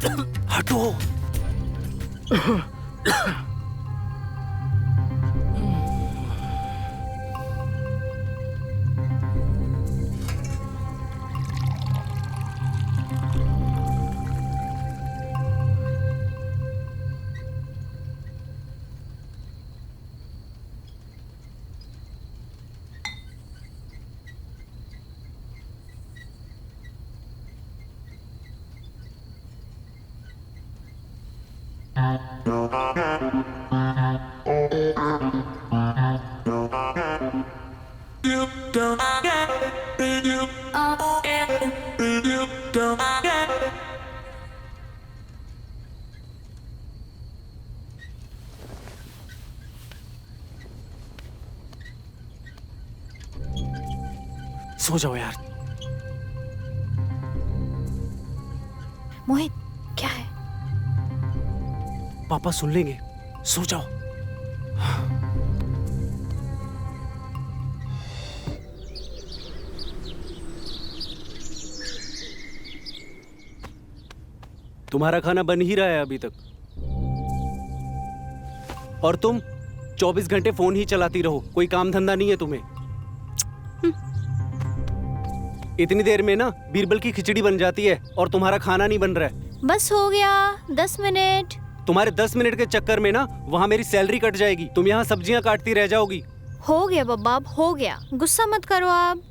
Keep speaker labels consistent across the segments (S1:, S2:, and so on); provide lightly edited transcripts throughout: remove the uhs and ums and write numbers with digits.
S1: हटो। सो जाओ यार।
S2: मोहित, क्या है?
S1: पापा सुन लेंगे, सो जाओ। तुम्हारा खाना बन ही रहा है अभी तक, और तुम 24 घंटे फोन ही चलाती रहो। कोई काम धंधा नहीं है तुम्हें। इतनी देर में ना बीरबल की खिचड़ी बन जाती है और तुम्हारा खाना नहीं बन रहा है।
S2: बस हो गया, 10 मिनट।
S1: तुम्हारे 10 मिनट के चक्कर में ना वहाँ मेरी सैलरी कट जाएगी। तुम यहाँ सब्जियाँ काटती रह जाओगी।
S2: हो गया बब्बा, अब हो गया, गुस्सा मत करो आप।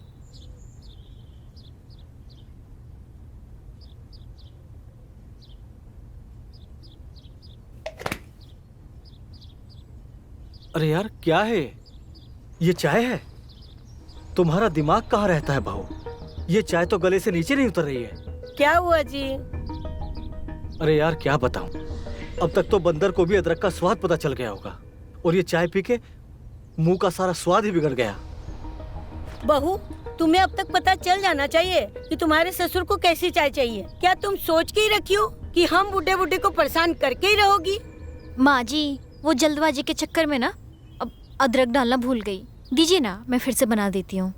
S3: अरे यार, क्या है ये? चाय है? तुम्हारा दिमाग कहाँ रहता है बहू? ये चाय तो गले से नीचे नहीं उतर रही है।
S4: क्या हुआ जी?
S3: अरे यार, क्या बताऊं, अब तक तो बंदर को भी अदरक का स्वाद पता चल गया होगा, और ये चाय पी के मुंह का सारा स्वाद ही बिगड़ गया।
S4: बहू, तुम्हें अब तक पता चल जाना चाहिए कि तुम्हारे ससुर को कैसी चाय चाहिए। क्या तुम सोच के ही रखी हो कि हम बूढ़े बूढ़े को परेशान करके ही रहोगी?
S2: माँ जी, वो जल्दबाजी के चक्कर में ना अब अदरक डालना भूल गई। दीजिए ना, मैं फिर से बना देती हूँ।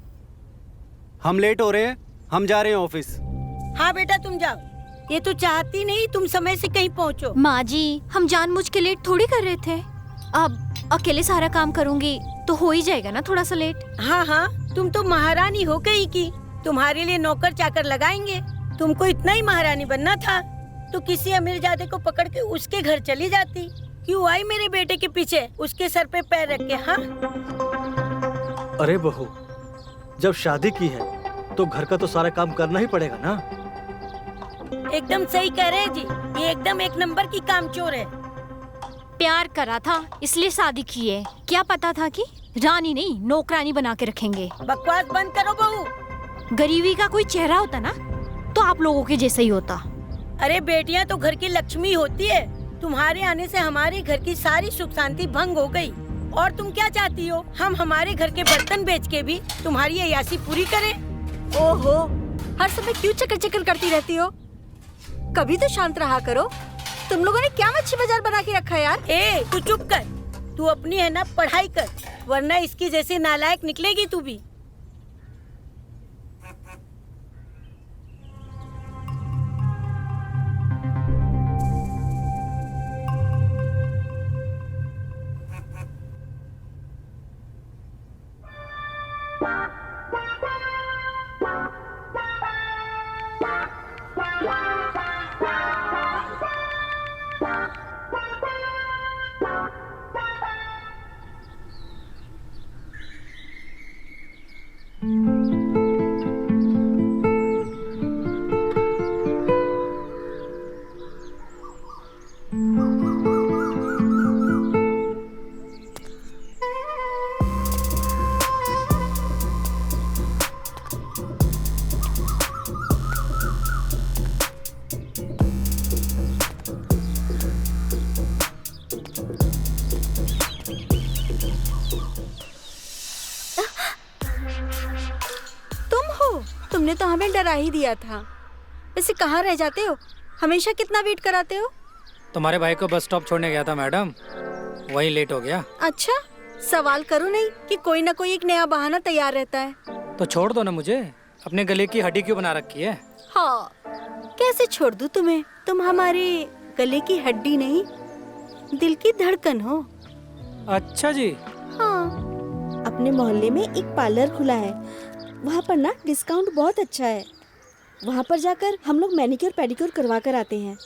S1: हम लेट हो रहे हैं, हम जा रहे हैं ऑफिस।
S4: हाँ बेटा, तुम जाओ। ये तो चाहती नहीं तुम समय से कहीं पहुँचो।
S2: माँ जी, हम जानबूझ के लेट थोड़ी कर रहे थे। अब अकेले सारा काम करूँगी तो हो ही जाएगा ना थोड़ा सा लेट।
S4: हाँ हाँ, तुम तो महारानी हो गई की। तुम्हारे लिए नौकर चाकर लगाएंगे। तुमको इतना ही महारानी बनना था तो किसी अमीरजादे को पकड़ के उसके घर चली जाती। क्यों आई मेरे बेटे के पीछे उसके सर पे पैर रख के? हाँ,
S3: अरे बहू, जब शादी की है तो घर का तो सारा काम करना ही पड़ेगा ना।
S4: एकदम सही कह रहे हैं जी, ये एकदम एक नंबर की कामचोर है।
S2: प्यार करा था इसलिए शादी की है। क्या पता था कि रानी नहीं नौकरानी बना के रखेंगे।
S4: बकवास बंद करो बहू।
S2: गरीबी का कोई चेहरा होता ना तो आप लोगों के जैसा ही होता।
S4: अरे बेटियां तो घर की लक्ष्मी होती है। तुम्हारे आने से हमारे घर की सारी सुख शांति भंग हो गई। और तुम क्या चाहती हो, हम हमारे घर के बर्तन बेच के भी तुम्हारी अय्यासी पूरी करें?
S5: ओहो, हर समय क्यों चक्कर चक्कर करती रहती हो? कभी तो शांत रहा करो। तुम लोगों ने क्या मच्छी बाजार बना के रखा है यार?
S4: ए, तू चुप कर। तू अपनी है ना पढ़ाई कर, वरना इसकी जैसी नालायक निकलेगी तू भी।
S5: तुमने तो हमें डरा ही दिया था। वैसे कहाँ रह जाते हो? हमेशा कितना वेट कराते हो?
S6: तुम्हारे भाई को बस स्टॉप छोड़ने गया था मैडम, वही लेट हो गया।
S5: अच्छा, सवाल करो नहीं कि कोई ना कोई एक नया बहाना तैयार रहता है।
S6: तो छोड़ दो ना मुझे, अपने गले की हड्डी क्यों बना रखी है?
S5: हाँ, कैसे छोड़ दूं तुम्हें? तुम हमारे गले की हड्डी नहीं, दिल की धड़कन हो।
S6: अच्छा जी।
S5: हाँ।
S7: अपने मोहल्ले में एक पार्लर खुला है, वहाँ पर ना डिस्काउंट बहुत अच्छा है। वहाँ पर जाकर हम लोग मैनिक्योर पेडिक्योर करवा कर आते हैं।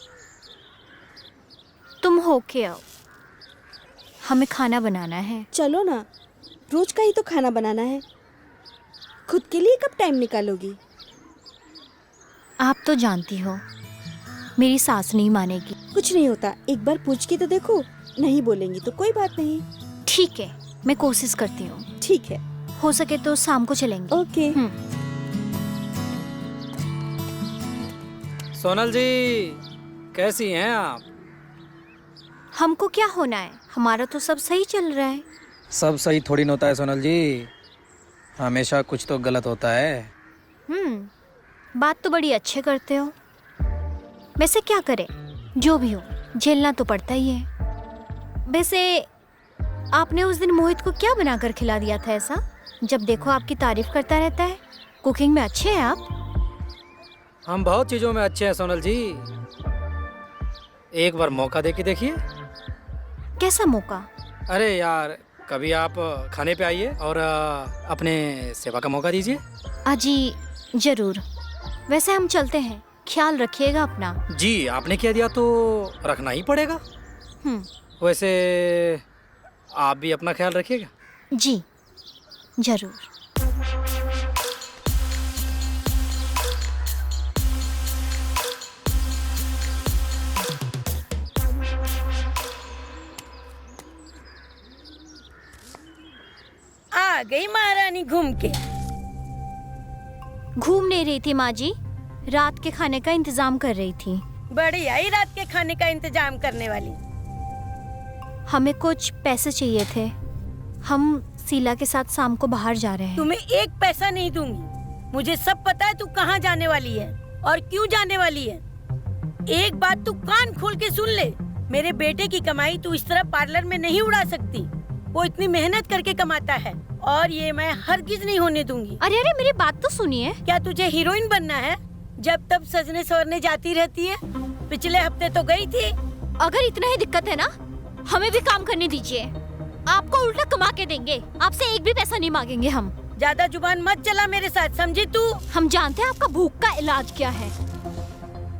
S2: तुम होके आओ, हमें खाना बनाना है।
S7: चलो ना, रोज का ही तो खाना बनाना है। खुद के लिए कब टाइम निकालोगी?
S2: आप तो जानती हो मेरी सास नहीं मानेगी।
S7: कुछ नहीं होता, एक बार पूछ के तो देखो। नहीं बोलेंगी तो कोई बात नहीं।
S2: ठीक है, मैं कोशिश करती हूँ।
S7: ठीक है,
S2: हो सके तो शाम को चलेंगे।
S7: ओके।
S6: सोनल जी, कैसी हैं आप?
S2: हमको क्या होना है, हमारा तो सब सही चल रहा है।
S6: सब सही थोड़ी न होता है सोनल जी, हमेशा कुछ तो गलत होता है।
S2: बात तो बड़ी अच्छे करते हो। वैसे क्या करे, जो भी हो झेलना तो पड़ता ही है। वैसे आपने उस दिन मोहित को क्या बनाकर खिला दिया था ऐसा? जब देखो आपकी तारीफ करता रहता है। कुकिंग में अच्छे हैं आप।
S6: हम बहुत चीज़ों में अच्छे हैं सोनल जी, एक बार मौका दे के देखिए।
S2: कैसा मौका?
S6: अरे यार, कभी आप खाने पे आइए और अपने सेवा का मौका दीजिए।
S2: अजी जरूर। वैसे हम चलते हैं, ख्याल रखिएगा अपना।
S6: जी, आपने कह दिया तो रखना ही पड़ेगा। वैसे आप भी अपना ख्याल रखिएगा।
S2: जी जरूर।
S4: आ गई महारानी घूम के।
S2: घूम नहीं रही थी माँ जी, रात के खाने का इंतजाम कर रही थी।
S4: बड़ी आई रात के खाने का इंतजाम करने वाली।
S2: हमें कुछ पैसे चाहिए थे, हम शीला के साथ शाम को बाहर जा रहे हैं।
S4: तुम्हें एक पैसा नहीं दूंगी। मुझे सब पता है तू कहाँ जाने वाली है और क्यों जाने वाली है। एक बात तू कान खोल के सुन ले, मेरे बेटे की कमाई तू इस तरह पार्लर में नहीं उड़ा सकती। वो इतनी मेहनत करके कमाता है और ये मैं हरगिज नहीं होने दूंगी।
S2: अरे अरे मेरी बात तो सुनिए।
S4: क्या तुझे हीरोइन बनना है? जब तब सजने सवरने जाती रहती है। पिछले हफ्ते तो गई थी।
S2: अगर इतना ही दिक्कत है ना, हमें भी काम करने दीजिए। आपको उल्टा कमा के देंगे, आपसे एक भी पैसा नहीं मांगेंगे हम।
S4: ज्यादा जुबान मत चला मेरे साथ, समझी तू?
S2: हम जानते हैं आपका भूख का इलाज क्या है।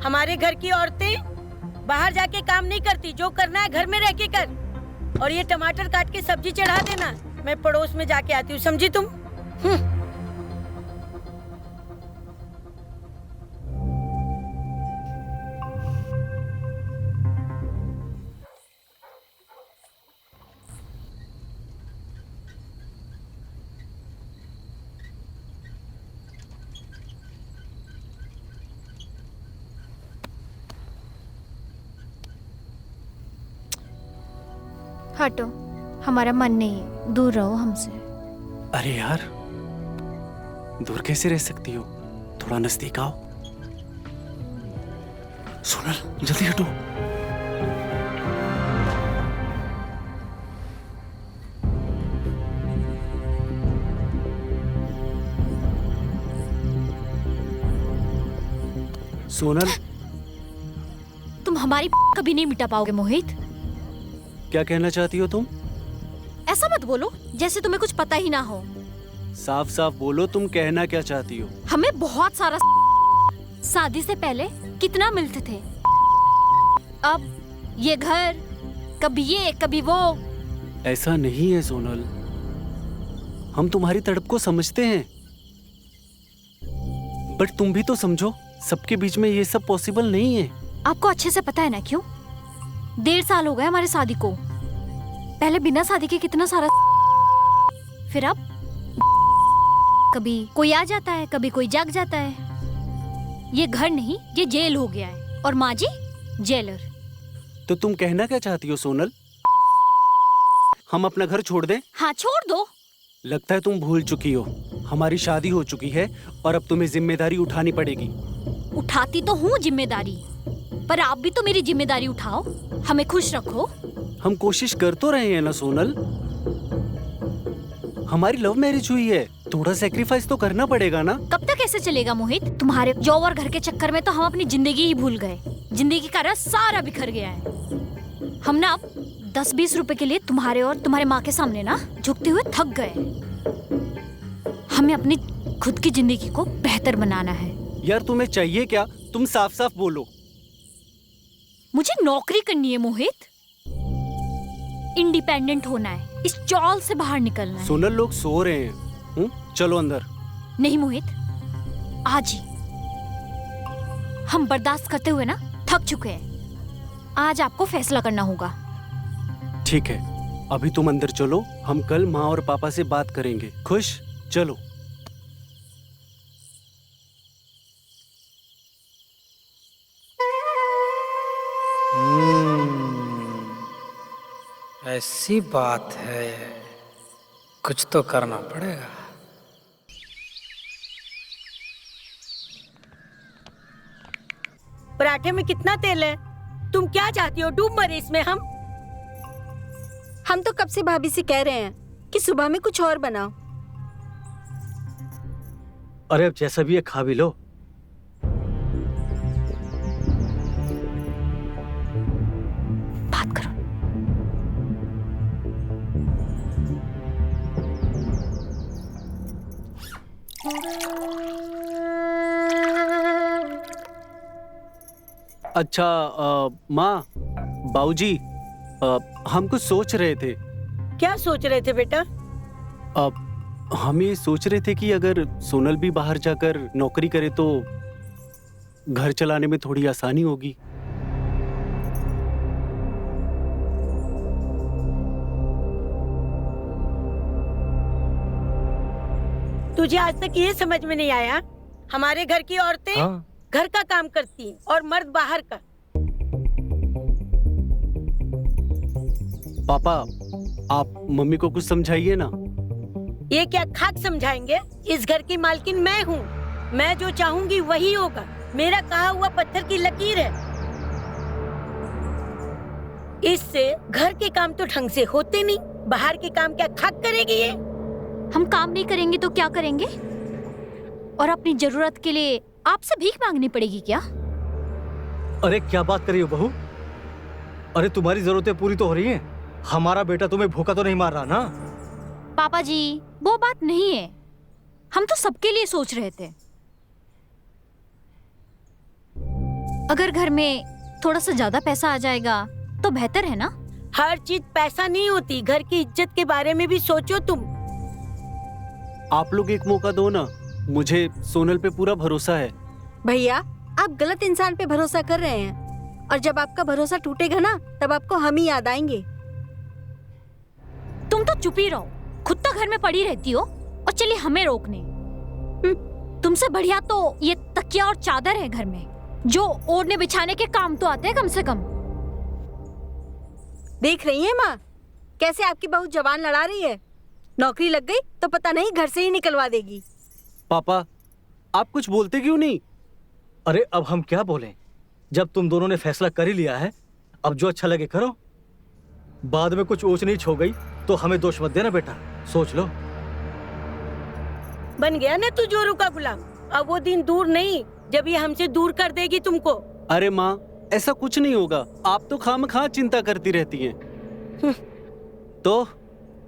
S4: हमारे घर की औरतें बाहर जाके काम नहीं करती, जो करना है घर में रह के कर। और ये टमाटर काट के सब्जी चढ़ा देना, मैं पड़ोस में जाके आती हूँ, समझी तुम?
S2: हटो, हमारा मन नहीं है, दूर रहो हमसे।
S1: अरे यार, दूर कैसे रह सकती हो? थोड़ा नजदीक आओ। सोनल जल्दी हटो। सोनल,
S2: तुम हमारी कभी नहीं मिटा पाओगे मोहित।
S1: क्या कहना चाहती हो तुम?
S2: ऐसा मत बोलो जैसे तुम्हें कुछ पता ही ना हो।
S1: साफ साफ बोलो, तुम कहना क्या चाहती हो?
S2: हमें बहुत सारा शादी से पहले कितना मिलते थे, अब ये घर, कभी ये कभी वो।
S1: ऐसा नहीं है सोनल, हम तुम्हारी तड़प को समझते हैं, बट तुम भी तो समझो, सबके बीच में ये सब पॉसिबल नहीं है।
S2: आपको अच्छे से पता है ना क्यों? 1.5 साल हो गए हमारे शादी को। पहले बिना शादी के कितना सारा, फिर अब कभी कोई आ जाता है, कभी कोई जाग जाता है। ये घर नहीं, ये जेल हो गया है। और माँ जी जेलर।
S1: तो तुम कहना क्या चाहती हो सोनल? हम अपना घर छोड़ दें?
S2: हाँ छोड़ दो।
S1: लगता है तुम भूल चुकी हो, हमारी शादी हो चुकी है और अब तुम्हें जिम्मेदारी उठानी पड़ेगी।
S2: उठाती तो हूँ जिम्मेदारी, पर आप भी तो मेरी जिम्मेदारी उठाओ, हमें खुश रखो।
S1: हम कोशिश कर तो रहे हैं ना सोनल। हमारी लव मैरिज हुई है, थोड़ा सेक्रीफाइस तो करना पड़ेगा ना।
S2: कब तक ऐसे चलेगा मोहित? तुम्हारे जॉब और घर के चक्कर में तो हम अपनी जिंदगी ही भूल गए। जिंदगी का रस सारा बिखर गया है। हम ना अब 10-20 रुपए के लिए तुम्हारे और तुम्हारे माँ के सामने ना झुकते हुए थक गए। हमें अपनी खुद की जिंदगी को बेहतर बनाना है।
S1: यार तुम्हें चाहिए क्या? तुम साफ साफ बोलो।
S2: मुझे नौकरी करनी है मोहित, इंडिपेंडेंट होना है, इस चौल से बाहर निकलना है।
S1: सोनल, लोग सो रहे हैं। चलो अंदर।
S2: नहीं मोहित, आज ही। हम बर्दाश्त करते हुए ना थक चुके हैं। आज आपको फैसला करना होगा।
S1: ठीक है, अभी तुम अंदर चलो, हम कल माँ और पापा से बात करेंगे। खुश? चलो।
S6: ऐसी बात है, कुछ तो करना पड़ेगा।
S4: पराठे में कितना तेल है? तुम क्या चाहती हो, डूब मरे इसमें
S5: हम तो कब से भाभी से कह रहे हैं कि सुबह में कुछ और बनाओ।
S3: अरे अब जैसा भी है खा भी लो।
S2: बात करो।
S1: अच्छा माँ, बाबूजी, हम कुछ सोच रहे थे।
S4: क्या सोच रहे थे बेटा?
S1: हम ये सोच रहे थे कि अगर सोनल भी बाहर जाकर नौकरी करे तो घर चलाने में थोड़ी आसानी होगी।
S4: तुझे आज तक ये समझ में नहीं आया? हमारे घर की औरतें
S3: हाँ।
S4: घर का काम करती हैं और मर्द बाहर का।
S1: पापा, आप मम्मी को कुछ समझाइए ना।
S4: ये क्या खाक समझाएंगे? इस घर की मालकिन मैं हूँ। मैं जो चाहूंगी वही होगा। मेरा कहा हुआ पत्थर की लकीर है। इससे घर के काम तो ढंग से होते नहीं, बाहर के काम क्या खाक करेगी ये?
S2: हम काम नहीं करेंगे तो क्या करेंगे? और अपनी जरूरत के लिए आपसे भीख मांगनी पड़ेगी क्या?
S3: अरे क्या बात कर रही हो बहू? अरे तुम्हारी जरूरतें पूरी तो हो रही हैं। हमारा बेटा तुम्हें भूखा तो नहीं मार रहा ना?
S2: पापा जी, वो बात नहीं है। हम तो सबके लिए सोच रहे थे। अगर घर में थोड़ा सा ज्यादा पैसा आ जाएगा तो बेहतर है ना?
S4: हर चीज पैसा नहीं होती, घर की इज्जत के बारे में भी सोचो तुम।
S1: आप लोग एक मौका दो ना, मुझे सोनल पे पूरा भरोसा है।
S5: भैया, आप गलत इंसान पे भरोसा कर रहे हैं और जब आपका भरोसा टूटेगा ना तब आपको हम ही याद आएंगे।
S2: तुम तो चुप ही रहो, खुद तो घर में पड़ी रहती हो और चलिए हमें रोकने। तुमसे बढ़िया तो ये तकिया और चादर है घर में, जो ओढ़ने बिछाने के काम तो आते हैं कम से कम।
S5: देख रही हैं माँ, कैसे आपकी बहू जवान लड़ा रही है। नौकरी लग गई तो पता नहीं घर से ही निकलवा देगी।
S1: पापा, आप कुछ बोलते क्यों नहीं?
S3: अरे अब हम क्या बोलें, जब तुम दोनों ने फैसला कर ही लिया है, अब जो अच्छा लगे करो। बाद में कुछ ऊंच नीच हो गई तो हमें दोष मत देना बेटा, सोच लो।
S4: बन गया ना तू जोरू का गुलाम। अब वो दिन दूर नहीं जब ये हमसे दूर कर देगी तुमको।
S1: अरे माँ, ऐसा कुछ नहीं होगा, आप तो खामखा चिंता करती रहती हैं। तो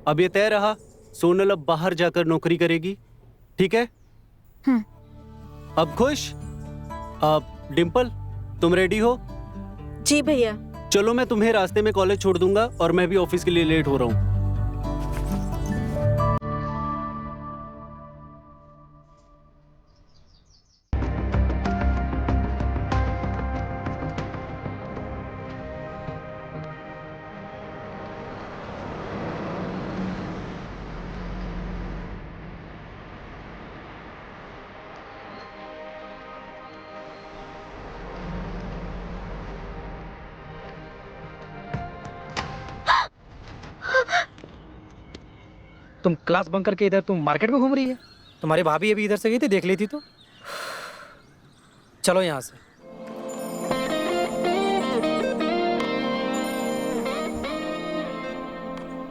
S1: अब ये तय रहा, सोनल अब बाहर जाकर नौकरी करेगी, ठीक है? अब खुश? अब डिम्पल, तुम रेडी हो?
S5: जी भैया।
S1: चलो मैं तुम्हें रास्ते में कॉलेज छोड़ दूंगा और मैं भी ऑफिस के लिए लेट हो रहा हूँ।
S6: तुम क्लास बंक करके इधर तुम मार्केट में घूम रही है? तुम्हारी भाभी अभी इधर से गई थी, देख ली थी तो। चलो यहाँ से।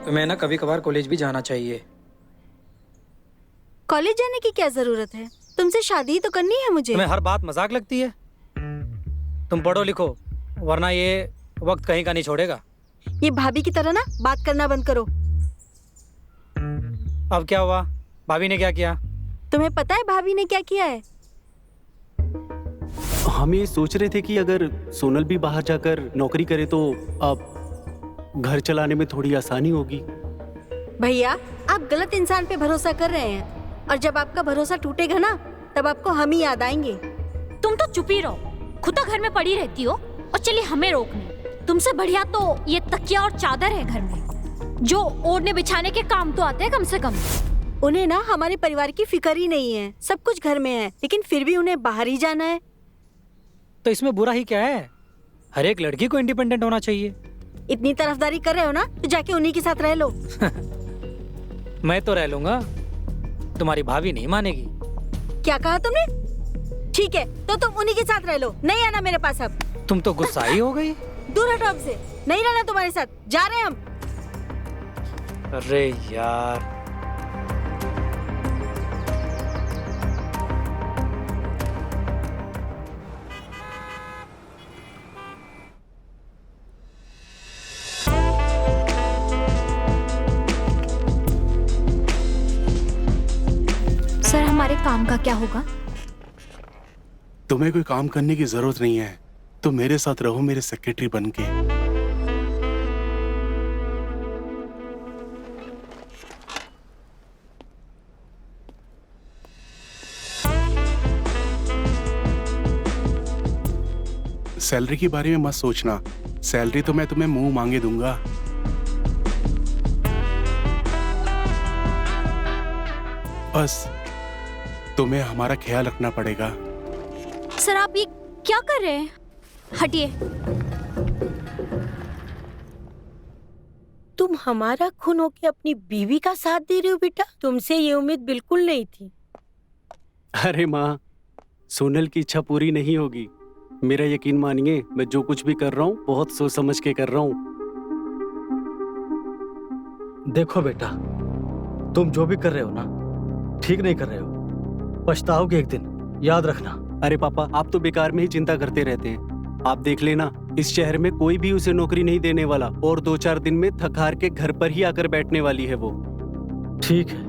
S6: तुम्हें ना कभी कभार कॉलेज भी जाना चाहिए।
S5: कॉलेज जाने की क्या जरूरत है? तुमसे शादी तो करनी है मुझे।
S6: तुम्हें हर बात मजाक लगती है? तुम पढ़ो लिखो, वरना ये वक्त कहीं का नहीं छोड़ेगा।
S5: ये भाभी की तरह ना बात करना बंद करो।
S6: अब क्या हुआ? भाभी ने क्या किया?
S5: तुम्हें पता है भाभी ने क्या किया है?
S1: हम ये सोच रहे थे कि अगर सोनल भी बाहर जाकर नौकरी करे तो अब घर चलाने में थोड़ी आसानी होगी।
S5: भैया, आप गलत इंसान पे भरोसा कर रहे हैं, और जब आपका भरोसा टूटेगा ना, तब आपको हम ही याद आएंगे।
S2: तुम तो चुप ही रहो, खुद तो घर में पड़ी रहती हो और चलिए हमें रोकने। तुमसे बढ़िया तो ये तकिया और चादर है घर में, जो ओढ़ने बिछाने के काम तो आते हैं कम से कम।
S5: उन्हें ना हमारे परिवार की फिक्र ही नहीं है, सब कुछ घर में है, लेकिन फिर भी उन्हें बाहर ही जाना है।
S6: तो इसमें बुरा ही क्या है? हर एक लड़की को इंडिपेंडेंट होना चाहिए।
S5: इतनी तरफदारी कर रहे हो ना, तो जाके उन्हीं के साथ रह लो।
S6: मैं तो रह लूंगा, तुम्हारी भाभी नहीं मानेगी।
S5: क्या कहा तुमने? ठीक है, तो तुम उन्हीं के साथ रह लो, नहीं आना मेरे पास अब।
S6: तुम तो गुस्साई हो गई।
S5: दूर हटो हमसे, नहीं रहना तुम्हारे साथ, जा रहे हैं हम।
S6: अरे यार,
S2: सर, हमारे काम का क्या होगा?
S8: तुम्हें कोई काम करने की जरूरत नहीं है, तुम मेरे साथ रहो मेरे सेक्रेटरी बनके। सैलरी के बारे में मत सोचना, सैलरी तो मैं तुम्हें मुंह मांगे दूंगा। बस तुम्हें हमारा ख्याल रखना पड़ेगा।
S2: सर, आप ये क्या कर रहे हैं? हटिए।
S4: तुम हमारा खून होके अपनी बीवी का साथ दे रहे हो बेटा? तुमसे ये उम्मीद बिल्कुल नहीं थी।
S1: अरे माँ, सोनल की इच्छा पूरी नहीं होगी। मेरा यकीन मानिए, मैं जो कुछ भी कर रहा हूँ बहुत सोच समझ के कर रहा हूँ।
S3: देखो बेटा, तुम जो भी कर रहे हो ना, ठीक नहीं कर रहे हो, पछताओगे एक दिन, याद रखना।
S1: अरे पापा, आप तो बेकार में ही चिंता करते रहते हैं। आप देख लेना, इस शहर में कोई भी उसे नौकरी नहीं देने वाला, और 2-4 दिन में थक हार के घर पर ही आकर बैठने वाली है वो।
S3: ठीक है।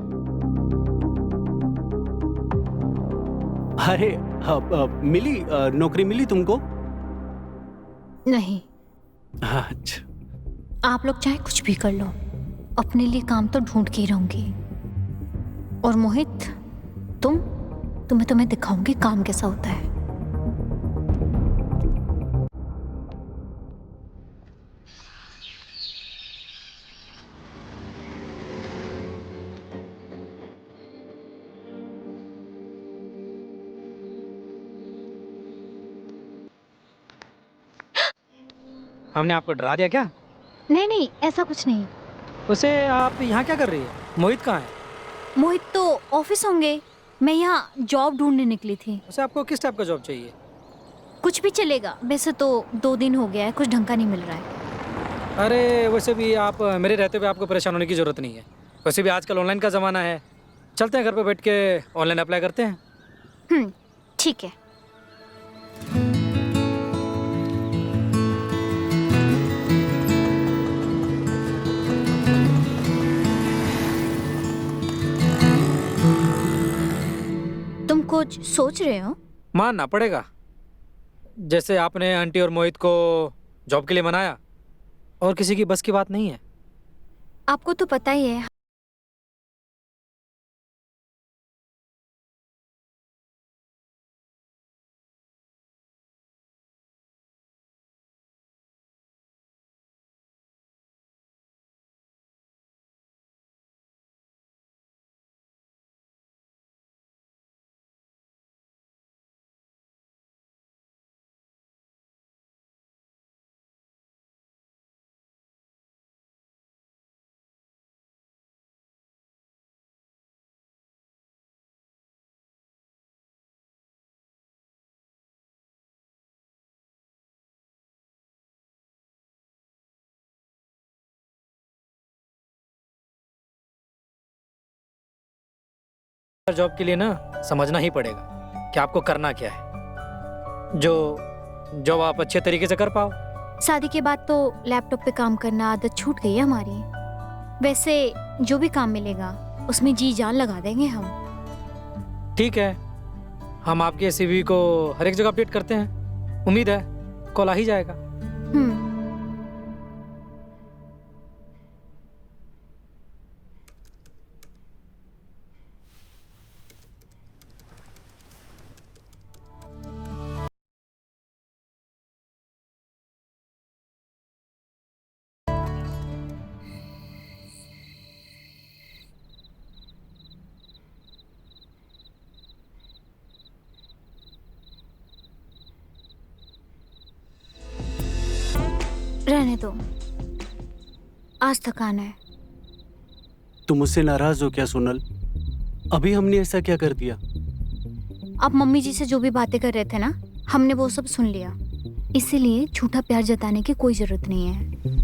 S1: अरे मिली नौकरी मिली तुमको?
S2: नहीं,
S1: अच्छा।
S2: आप लोग चाहे कुछ भी कर लो, अपने लिए काम तो ढूंढ के ही रहूंगी। और मोहित, तुम्हें दिखाऊंगी काम कैसा होता है।
S6: हमने आपको डरा दिया क्या?
S2: नहीं नहीं, ऐसा कुछ नहीं।
S6: उसे आप यहाँ क्या कर रही है? मोहित कहाँ है?
S2: मोहित तो ऑफिस होंगे, मैं यहाँ जॉब ढूंढने निकली थी।
S6: उसे आपको किस टाइप का जॉब चाहिए?
S2: कुछ भी चलेगा, वैसे तो 2 दिन हो गया है, कुछ ढंग का नहीं मिल रहा है।
S6: अरे वैसे भी आप मेरे रहते हुए आपको परेशान होने की ज़रूरत नहीं है। वैसे भी आजकल ऑनलाइन का ज़माना है, चलते हैं घर पे बैठ के ऑनलाइन अप्लाई करते हैं।
S2: ठीक है। तुम कुछ सोच रहे हो?
S6: मानना पड़ेगा, जैसे आपने आंटी और मोहित को जॉब के लिए मनाया, और किसी की बस की बात नहीं है।
S2: आपको तो पता ही है
S6: जॉब के लिए ना समझना ही पड़ेगा कि आपको करना क्या है, जो जॉब आप अच्छे तरीके से कर पाओ।
S2: शादी के बाद तो लैपटॉप पे काम करना आदत छूट गई है हमारी। वैसे जो भी काम मिलेगा उसमें जी जान लगा देंगे हम।
S6: ठीक है, हम आपके सीवी को हर एक जगह अपडेट करते हैं। उम्मीद है कॉल आ ही जाएगा।
S2: रहने दो, आज थकान है।
S1: तुम मुझसे नाराज हो क्या सोनल? अभी हमने ऐसा क्या कर दिया?
S2: आप मम्मी जी से जो भी बातें कर रहे थे ना, हमने वो सब सुन लिया। इसीलिए झूठा प्यार जताने की कोई जरूरत नहीं है।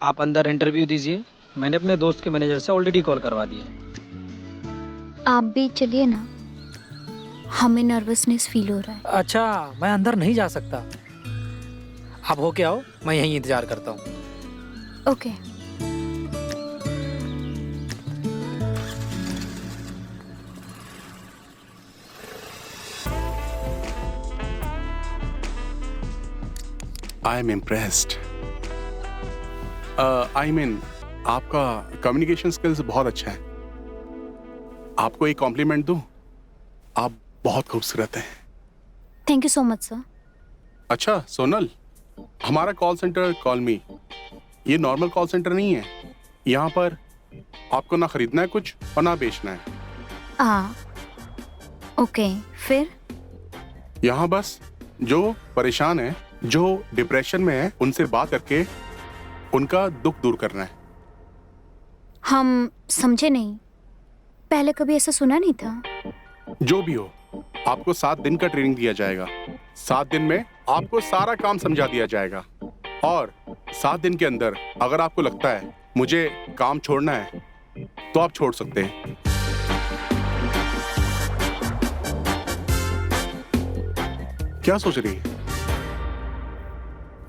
S6: आप अंदर इंटरव्यू दीजिए। मैंने अपने दोस्त के मैनेजर से ऑलरेडी कॉल करवा दी है।
S2: आप भी चलिए ना, हमें नर्वसनेस फील हो रहा है।
S6: अच्छा, मैं अंदर नहीं जा सकता। आप होके आओ, मैं यहीं इंतजार करता हूँ।
S2: Okay.
S8: I am impressed. I mean आपका कम्युनिकेशन स्किल्स बहुत अच्छा है। आपको एक कॉम्प्लीमेंट दूं? आप बहुत खूबसूरत हैं।
S2: Thank you so much sir.
S8: अच्छा सोनल, हमारा कॉल सेंटर कॉल मी, ये नॉर्मल कॉल सेंटर नहीं है। यहाँ पर आपको ना खरीदना है कुछ और ना बेचना है।
S2: ओके, फिर?
S8: यहाँ बस जो परेशान है, जो डिप्रेशन में है, उनसे बात करके उनका दुख दूर करना है।
S2: हम समझे नहीं, पहले कभी ऐसा सुना नहीं था।
S8: जो भी हो, आपको 7 दिन का ट्रेनिंग दिया जाएगा। 7 दिन में आपको सारा काम समझा दिया जाएगा और 7 दिन के अंदर अगर आपको लगता है मुझे काम छोड़ना है तो आप छोड़ सकते हैं। क्या सोच रही है?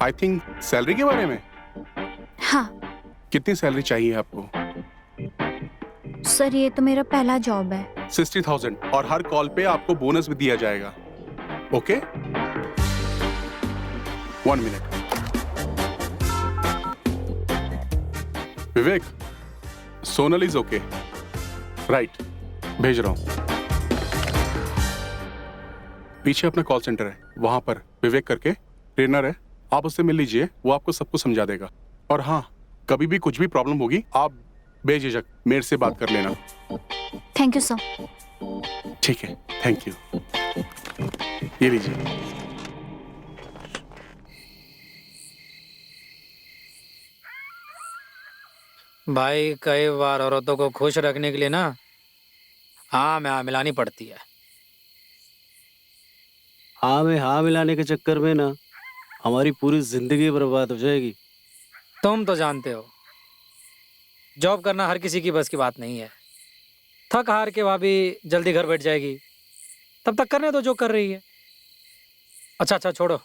S8: आई थिंक सैलरी के बारे में।
S2: हाँ
S8: कितनी सैलरी चाहिए आपको?
S2: सर, ये तो मेरा पहला जॉब है।
S8: 60,000 और हर कॉल पे आपको बोनस भी दिया जाएगा। Okay? 1 minute. Vivek, Sonal is okay. Right, भेज रहा हूं। पीछे अपना कॉल सेंटर है, वहां पर विवेक करके ट्रेनर है, आप उससे मिल लीजिए, वो आपको सब कुछ समझा देगा। और हाँ, कभी भी कुछ भी प्रॉब्लम होगी आप बेझिझक मेरे से बात कर लेना।
S2: Thank you sir.
S8: ठीक है, थैंक यू। ये लीजिए।
S6: भाई, कई बार औरतों को खुश रखने के लिए ना हाँ मैं मिलानी पड़ती है।
S1: हाँ में हाँ मिलाने के चक्कर में ना हमारी पूरी जिंदगी बर्बाद हो जाएगी।
S6: तुम तो जानते हो जॉब करना हर किसी की बस की बात नहीं है। थक हार के भाभी जल्दी घर बैठ जाएगी, तब तक करने दो जो कर रही है। अच्छा छोड़ो,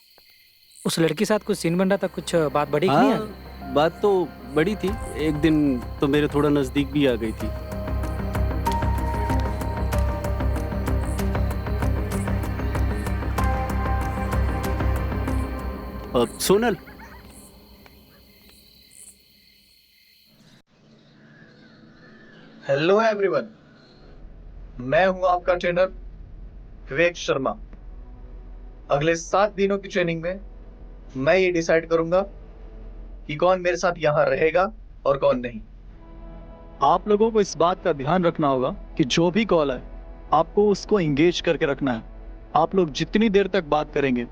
S6: उस लड़की के साथ कुछ सीन बन रहा था, कुछ बात बढ़ी कि नहीं?
S1: हाँ बात तो बड़ी थी, एक दिन तो मेरे थोड़ा नजदीक भी आ गई थी। अब सोनल,
S9: हेलो एवरीवन, मैं हूं आपका ट्रेनर विवेक शर्मा। अगले 7 दिनों की ट्रेनिंग में मैं ये डिसाइड करूंगा कि कौन मेरे साथ यहाँ रहेगा और कौन नहीं। आप लोगों को इस बात का ध्यान रखना होगा कि जो भी कॉल है आपको उसको एंगेज करके रखना है। आप लोग जितनी देर तक बात करेंगे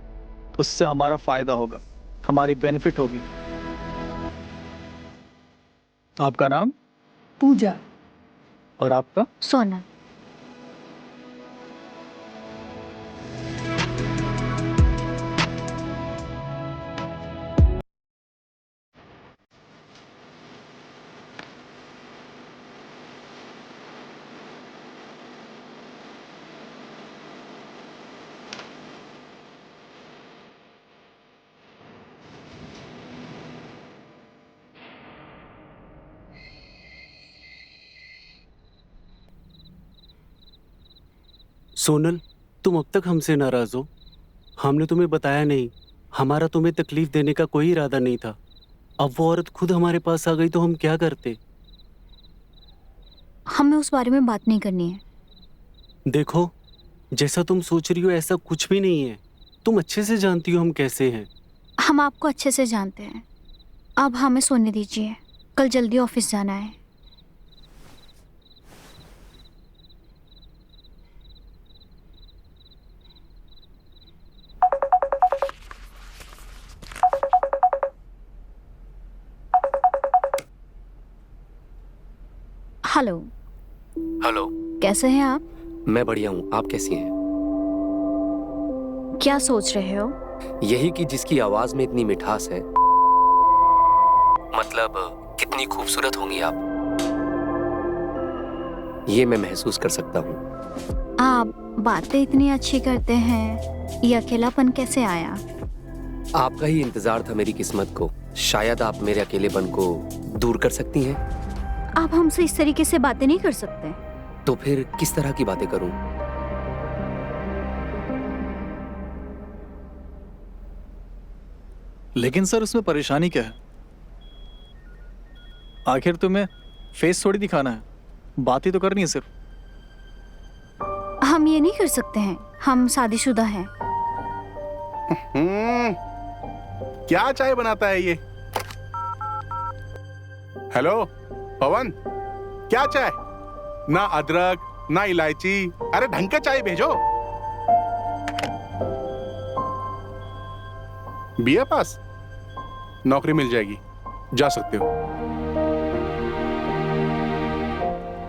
S9: उससे हमारा फायदा होगा, हमारी बेनिफिट होगी। आपका नाम?
S5: पूजा।
S9: और आपका?
S2: सोनल।
S1: सोनल, तुम अब तक हमसे नाराज हो। हमने तुम्हें बताया नहीं, हमारा तुम्हें तकलीफ देने का कोई इरादा नहीं था। अब वो औरत खुद हमारे पास आ गई तो हम क्या करते?
S2: हमें उस बारे में बात नहीं करनी है।
S1: देखो, जैसा तुम सोच रही हो ऐसा कुछ भी नहीं है। तुम अच्छे से जानती हो हम कैसे हैं।
S2: हम आपको अच्छे से जानते हैं। अब हमें सोने दीजिए, कल जल्दी ऑफिस जाना है। हेलो।
S10: हेलो।
S2: कैसे हैं आप?
S10: मैं बढ़िया हूँ, आप कैसी हैं?
S2: क्या सोच रहे हो?
S10: यही कि जिसकी आवाज में इतनी मिठास है, मतलब कितनी खूबसूरत होंगी आप, ये मैं महसूस कर सकता हूँ।
S2: आप बातें इतनी अच्छी करते हैं, ये अकेलापन कैसे आया?
S10: आपका ही इंतजार था मेरी किस्मत को। शायद आप मेरे अकेलेपन को दूर कर सकती हैं।
S2: आप हमसे इस तरीके से बातें नहीं कर सकते।
S10: तो फिर किस तरह की बातें करूं?
S9: लेकिन सर उसमें परेशानी क्या है? आखिर तुम्हें फेस थोड़ी दिखाना है, बात ही तो करनी है सिर्फ।
S2: हम ये नहीं कर सकते हैं, हम शादीशुदा हैं।
S8: क्या चाय बनाता है ये? हेलो पवन, क्या चाय? ना अदरक ना इलायची, अरे ढंग का चाय भेजो। बीए पास, नौकरी मिल जाएगी, जा सकते हो।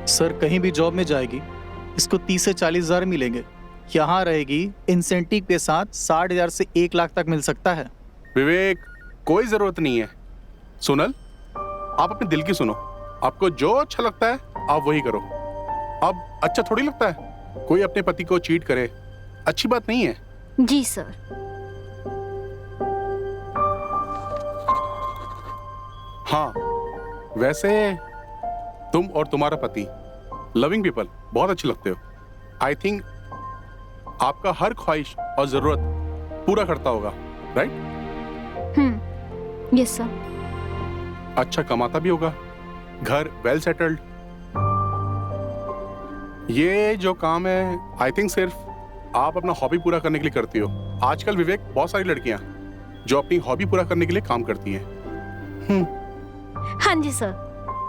S9: सर कहीं भी जॉब में जाएगी इसको 30 से 40 हजार मिलेंगे। यहाँ रहेगी इंसेंटिव के साथ 60,000 से 1 लाख तक मिल सकता है।
S8: विवेक, कोई जरूरत नहीं है। सोनल, आप अपने दिल की सुनो। आपको जो अच्छा लगता है आप वही करो। अब अच्छा थोड़ी लगता है कोई अपने पति को चीट करे, अच्छी बात नहीं है।
S2: जी सर।
S8: हाँ, वैसे तुम और तुम्हारा पति लविंग पीपल बहुत अच्छे लगते हो। आई थिंक आपका हर ख्वाहिश और जरूरत पूरा करता होगा, राइट?
S2: Yes sir.
S8: अच्छा कमाता भी होगा, घर वेल सेटल्ड। ये जो काम है आई थिंक सिर्फ आप अपना हॉबी पूरा करने के लिए करती हो। आजकल विवेक, बहुत सारी लड़कियां जो अपनी हॉबी पूरा करने के लिए काम करती हैं।
S2: हाँ जी सर,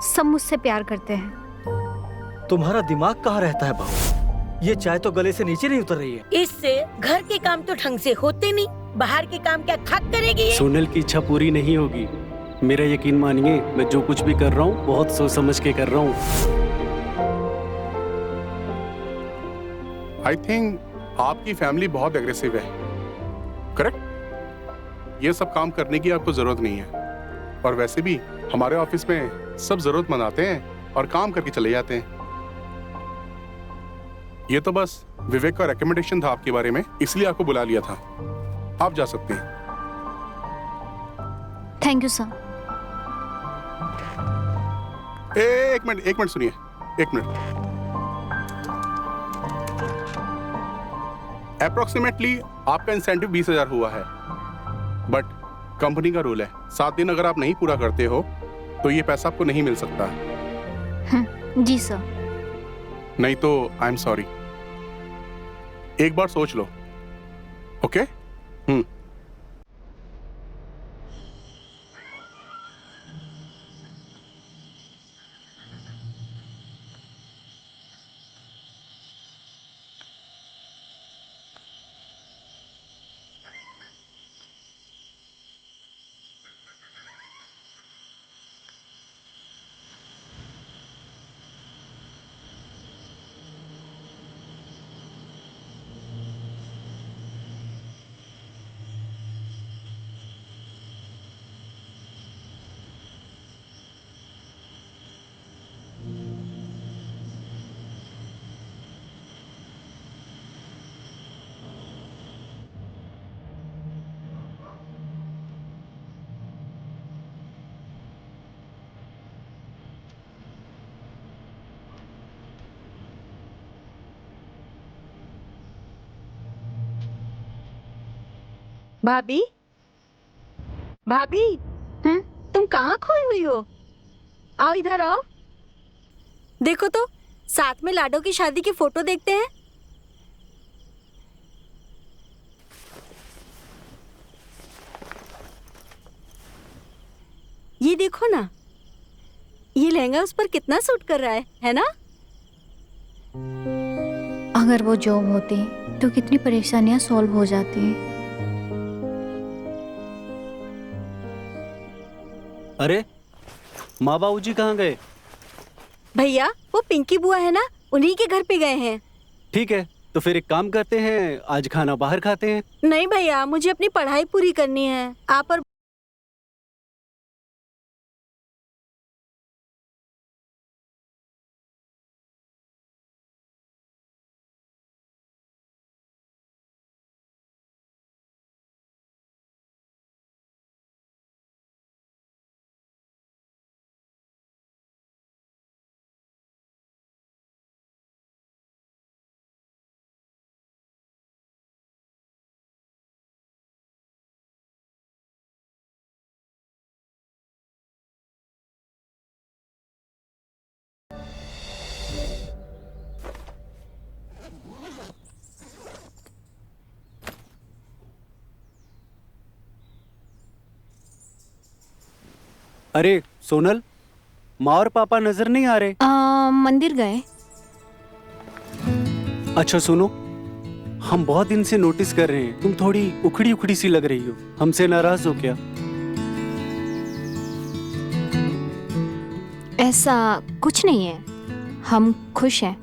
S2: सब मुझसे प्यार करते हैं।
S3: तुम्हारा दिमाग कहाँ रहता है बहू? ये चाय तो गले से नीचे नहीं उतर रही है।
S4: इससे घर के काम तो ढंग से होते नहीं, बाहर के काम क्या खाक करेगी ये?
S1: सोनल की इच्छा पूरी नहीं होगी। मेरा यकीन मानिए, मैं जो कुछ भी कर रहा हूँ बहुत सोच समझ के कर रहा हूँ।
S8: आई थिंक आपकी फैमिली बहुत एग्रेसिव है। करेक्ट? ये सब काम करने की आपको जरूरत नहीं है। और वैसे भी हमारे ऑफिस में सब जरूरतमंद आते हैं और काम करके चले जाते हैं। ये तो बस विवेक का रिकमेंडेशन था आपके बारे में, इसलिए आपको बुला लिया था। आप जा सकते हैं।
S2: Thank you sir.
S8: एक मिनट सुनिए, एक मिनट। अप्रोक्सीमेटली आपका इंसेंटिव 20,000 हुआ है, बट कंपनी का रूल है 7 दिन अगर आप नहीं पूरा करते हो तो ये पैसा आपको नहीं मिल सकता।
S2: जी सर।
S8: नहीं तो आई एम सॉरी। एक बार सोच लो, ओके?
S5: भाभी, भाभी, तुम कहाँ खोई हुई हो? आओ इधर आओ। देखो तो, साथ में लाडो की शादी की फोटो देखते हैं। ये देखो ना, ये लहंगा उस पर कितना सूट कर रहा है ना?
S2: अगर वो जॉब होती तो कितनी परेशानियां सॉल्व हो जाती।
S1: अरे माँ बाबूजी कहाँ गए?
S5: भैया, वो पिंकी बुआ है ना, उन्हीं के घर पे गए हैं।
S1: ठीक है, तो फिर एक काम करते हैं, आज खाना बाहर खाते हैं।
S5: नहीं भैया, मुझे अपनी पढ़ाई पूरी करनी है। आप और
S1: अरे सोनल, माँ और पापा नजर नहीं आ रहे।
S2: मंदिर गए।
S1: अच्छा सुनो, हम बहुत दिन से नोटिस कर रहे हैं, तुम थोड़ी उखड़ी उखड़ी सी लग रही हो। हमसे नाराज हो क्या?
S2: ऐसा कुछ नहीं है, हम खुश हैं।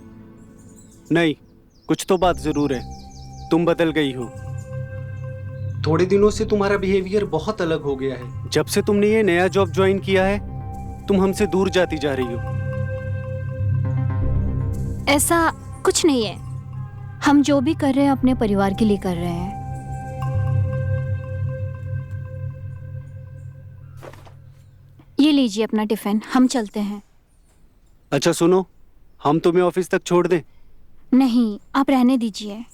S1: नहीं, कुछ तो बात जरूर है। तुम बदल गई हो। थोड़े दिनों से तुम्हारा बिहेवियर बहुत अलग हो गया है। जब से तुमने ये नया जॉब ज्वाइन किया है, तुम हमसे दूर जाती जा रही हो।
S2: ऐसा कुछ नहीं है, हम जो भी कर रहे हैं अपने परिवार के लिए कर रहे हैं। ये लीजिए अपना टिफिन, हम चलते हैं।
S1: अच्छा सुनो, हम तुम्हें ऑफिस तक छोड़ दें?
S2: नहीं, आप रहने दीजिए।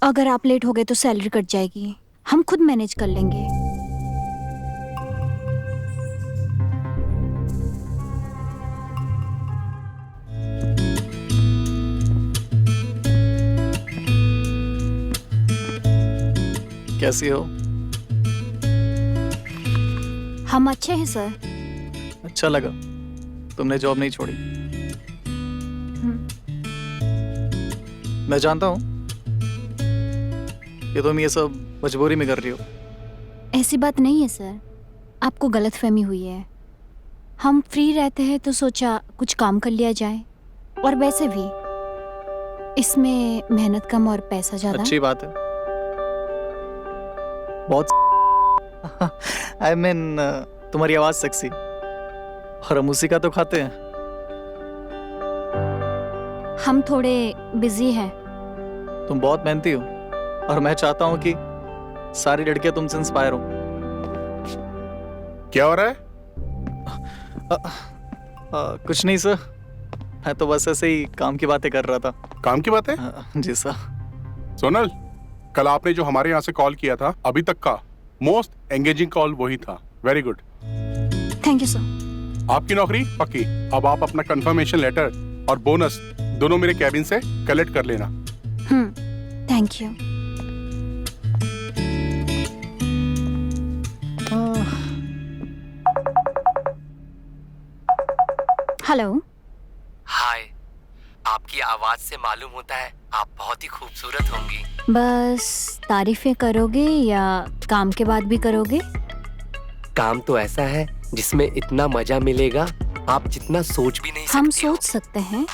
S2: अगर आप लेट हो गए तो सैलरी कट जाएगी, हम खुद मैनेज कर लेंगे।
S9: कैसी हो?
S2: हम अच्छे हैं सर।
S9: अच्छा लगा, तुमने जॉब नहीं छोड़ी। मैं जानता हूँ कि तुम ये सब मजबूरी में कर रही हो।
S2: ऐसी बात नहीं है सर, आपको गलतफहमी हुई है। हम फ्री रहते हैं तो सोचा कुछ काम कर लिया जाए, और वैसे भी इसमें मेहनत कम और पैसा ज्यादा।
S9: अच्छी बात है। बहुत आई मीन तुम्हारी आवाज सेक्सी, और हम उसी का तो खाते हैं।
S2: हम थोड़े बिजी हैं।
S9: तुम बहुत मेहनती हो, और मैं चाहता हूँ कि सारी लड़कियां तुमसे इंस्पायर हो।
S8: क्या हो रहा है?
S9: कुछ नहीं सर, मैं तो बस ऐसे ही काम की बातें कर रहा था।
S8: काम की बात है?
S9: जी सर।
S8: सोनल, कल आपने जो हमारे यहाँ से कॉल किया था, अभी तक का मोस्ट एंगेजिंग कॉल वही था। Very good.
S2: Thank you sir.
S8: आपकी नौकरी पक्की। अब आप अपना कंफर्मेशन लेटर और बोनस दोनों मेरे कैबिन से कलेक्ट कर लेना।
S2: Thank you. हेलो।
S10: हाय, आपकी आवाज से मालूम होता है आप बहुत ही खूबसूरत होंगी।
S2: बस तारीफें करोगे या काम के बाद भी करोगे?
S10: काम तो ऐसा है जिसमें इतना मजा मिलेगा आप जितना सोच भी नहीं
S2: हम
S10: सकती हो।
S2: सोच सकते हैं।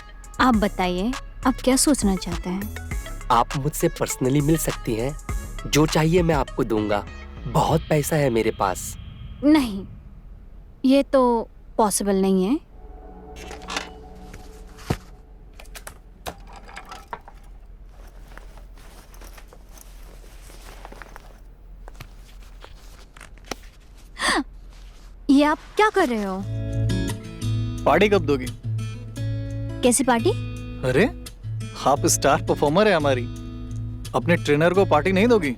S2: आप बताइए, आप क्या सोचना चाहते हैं?
S10: आप मुझसे पर्सनली मिल सकती हैं, जो चाहिए मैं आपको दूंगा। बहुत पैसा है मेरे पास।
S2: नहीं, ये तो पॉसिबल नहीं है। ये आप क्या कर रहे हो?
S9: पार्टी कब दोगी?
S2: कैसी पार्टी?
S9: अरे आप स्टार परफॉर्मर है हमारी, अपने ट्रेनर को पार्टी नहीं दोगी?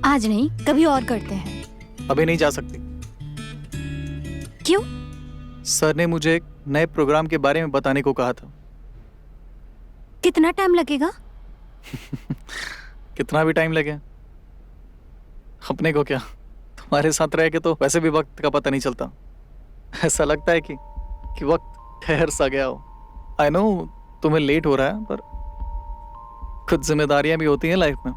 S2: आज नहीं, कभी और करते हैं।
S9: अभी नहीं जा सकती।
S2: क्यों?
S9: सर ने मुझे एक नए प्रोग्राम के बारे में बताने को कहा था।
S2: कितना टाइम लगेगा?
S9: कितना भी टाइम लगे, अपने को क्या, तुम्हारे साथ रह के तो वैसे भी वक्त का पता नहीं चलता। ऐसा लगता है कि वक्त ठहर सा गया हो। आई नो तुम्हें लेट हो रहा है, पर कुछ जिम्मेदारियां भी होती हैं लाइफ में।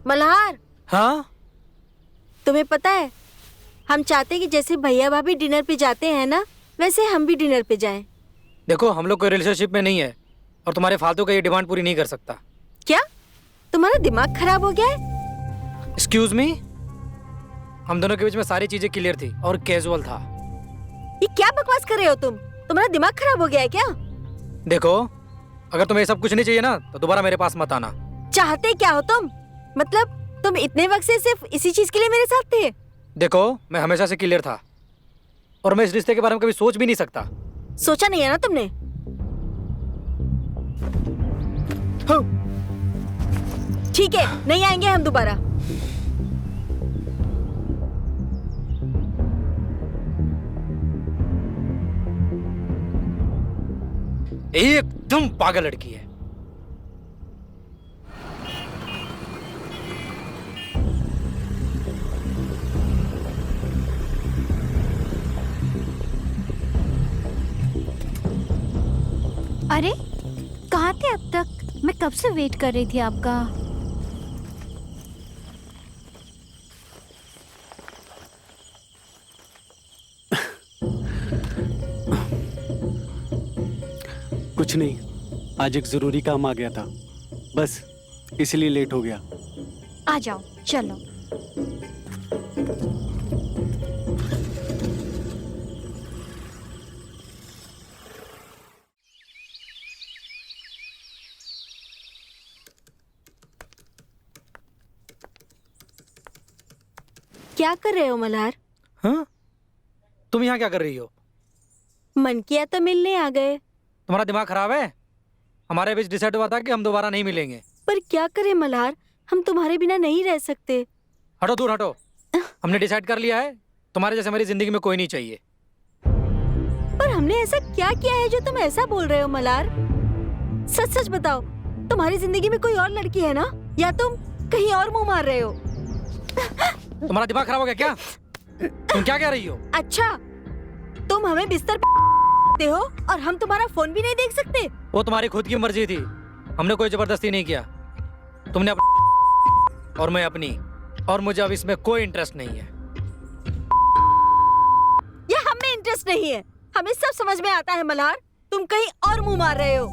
S5: मल्हार,
S6: हाँ?
S5: तुम्हें पता है हम चाहते हैं कि जैसे भैया भाभी डिनर पे जाते हैं ना, वैसे हम भी डिनर पे जाएं।
S6: देखो, हम लोग कोई रिलेशनशिप में नहीं है और तुम्हारे फालतू का ये डिमांड पूरी नहीं कर सकता।
S5: क्या तुम्हारा दिमाग खराब हो गया है?
S6: एक्सक्यूज मी, हम दोनों के बीच में सारी चीजें क्लियर थी और कैजुअल था।
S5: ये क्या बकवास कर रहे हो तुम? तुम्हारा दिमाग खराब हो गया है क्या?
S6: देखो, अगर तुम्हें सब कुछ नहीं चाहिए ना तो दोबारा मेरे पास मत आना।
S5: चाहते क्या हो तुम? मतलब तुम इतने वक्त से सिर्फ इसी चीज के लिए मेरे साथ थे?
S6: देखो, मैं हमेशा से क्लियर था और मैं इस रिश्ते के बारे में कभी सोच भी नहीं सकता।
S5: सोचा नहीं है ना तुमने? ठीक है, नहीं आएंगे हम दोबारा।
S6: एकदम पागल लड़की है।
S2: अरे कहाँ थे अब तक? मैं कब से वेट कर रही थी आपका।
S1: कुछ नहीं, आज एक जरूरी काम आ गया था, बस इसलिए लेट हो गया।
S2: आ जाओ, चलो।
S5: क्या कर रहे हो मल्हार?
S6: हाँ, तुम यहाँ क्या कर रही हो?
S5: मन किया तो मिलने आ गए।
S6: तुम्हारा दिमाग खराब है? हमारे बीच डिसाइड हुआ था कि हम दोबारा नहीं मिलेंगे।
S5: पर क्या करें मल्हार, हम तुम्हारे बिना नहीं रह सकते।
S6: हटो, दूर हटो। हमने डिसाइड कर लिया है, तुम्हारे जैसे मेरी जिंदगी में कोई नहीं चाहिए।
S5: पर हमने ऐसा क्या किया है जो तुम ऐसा बोल रहे हो मल्हार? सच सच बताओ, तुम्हारी जिंदगी में कोई और लड़की है ना, या तुम कहीं और मुंह मार रहे हो?
S6: तुम्हारा दिमाग खराब हो गया क्या? तुम क्या कह रही हो?
S5: अच्छा, तुम हमें बिस्तर पे हो और हम तुम्हारा फोन भी नहीं देख सकते?
S6: वो तुम्हारी खुद की मर्जी थी, हमने कोई जबरदस्ती नहीं किया। तुमने अपनी और मैं अपनी, और मुझे अब इसमें कोई इंटरेस्ट नहीं है।
S5: ये हमें इंटरेस्ट नहीं है, हमें सब समझ में आता है मल्हार, तुम कहीं और मुंह मार रहे हो।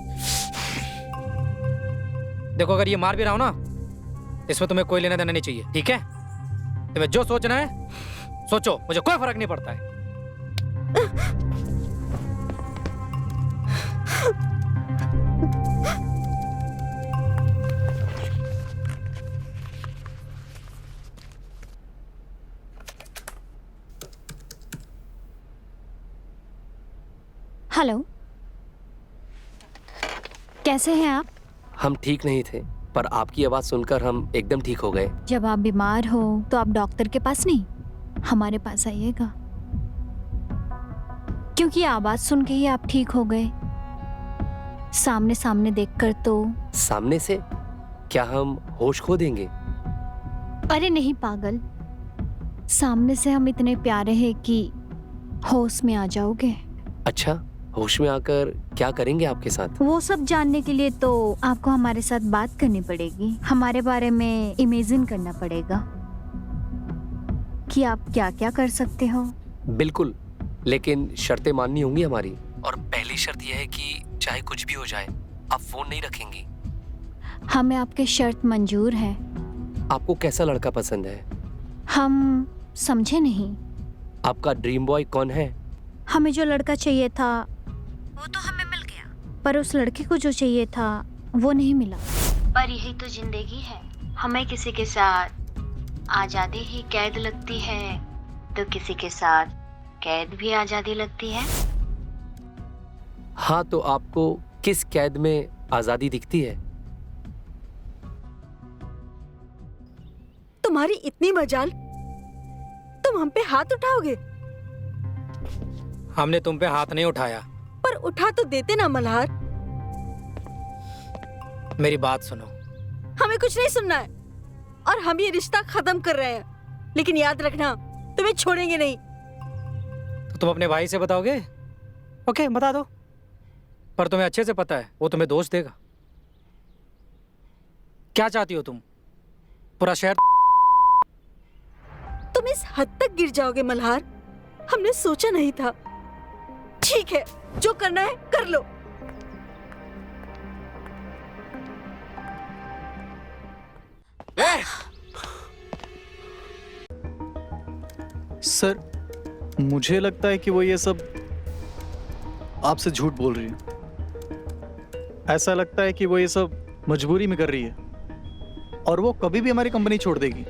S6: देखो, अगर ये मार भी रहा हो ना, इसमें तुम्हें कोई लेना देना नहीं चाहिए, ठीक है? तुम्हें जो सोचना है सोचो, मुझे कोई फर्क नहीं पड़ता है।
S2: हेलो, कैसे हैं आप?
S10: हम ठीक नहीं थे, पर आपकी आवाज़ सुनकर हम एकदम ठीक हो गए।
S2: जब आप बीमार हो तो आप डॉक्टर के पास नहीं, हमारे पास आइएगा, क्योंकि आवाज सुन के ही आप ठीक हो गए। सामने सामने देखकर तो।
S10: सामने से? क्या हम होश खो देंगे?
S2: अरे नहीं पागल, सामने से हम इतने प्यारे हैं कि होश में आ जाओगे।
S10: अच्छा, होश में आकर क्या करेंगे आपके साथ?
S2: वो सब जानने के लिए तो आपको हमारे साथ बात करनी पड़ेगी, हमारे बारे में इमेजिन करना पड़ेगा कि आप क्या क्या कर सकते हो।
S10: बिल्कुल, लेकिन शर्तें माननी होंगी हमारी। और पहली शर्त यह है कि चाहे कुछ भी हो जाए, आप फोन नहीं रखेंगी।
S2: हमें आपके शर्त मंजूर है।
S10: आपको कैसा लड़का पसंद है?
S2: हम समझे नहीं।
S10: आपका ड्रीम बॉय कौन है?
S2: हमें जो लड़का चाहिए था वो तो हमें मिल गया, पर उस लड़के को जो चाहिए था वो नहीं मिला। पर यही तो जिंदगी है, हमें किसी के साथ आजादी ही कैद लगती है तो किसी के साथ कैद भी आजादी लगती है।
S10: हाँ, तो आपको किस कैद में आजादी दिखती है?
S5: तुम्हारी इतनी मजाल, तुम हम पे हाथ उठाओगे?
S6: हमने तुम पे हाथ नहीं उठाया।
S5: पर उठा तो देते ना मल्हार।
S6: मेरी बात सुनो।
S5: हमें कुछ नहीं सुनना है और हम ये रिश्ता खत्म कर रहे हैं, लेकिन याद रखना तुम्हें छोड़ेंगे नहीं।
S6: तो तुम अपने भाई से बताओगे? ओके, बता दो, पर तुम्हें अच्छे से पता है वो तुम्हें दोष देगा। क्या चाहती हो तुम? पूरा शहर?
S5: तुम इस हद तक गिर जाओगे मल्हार, हमने सोचा नहीं था। ठीक है, जो करना है कर लो।
S3: सर, मुझे लगता है कि वो ये सब आपसे झूठ बोल रही है। ऐसा लगता है कि वो ये सब मजबूरी में कर रही है और वो कभी भी हमारी कंपनी छोड़ देगी।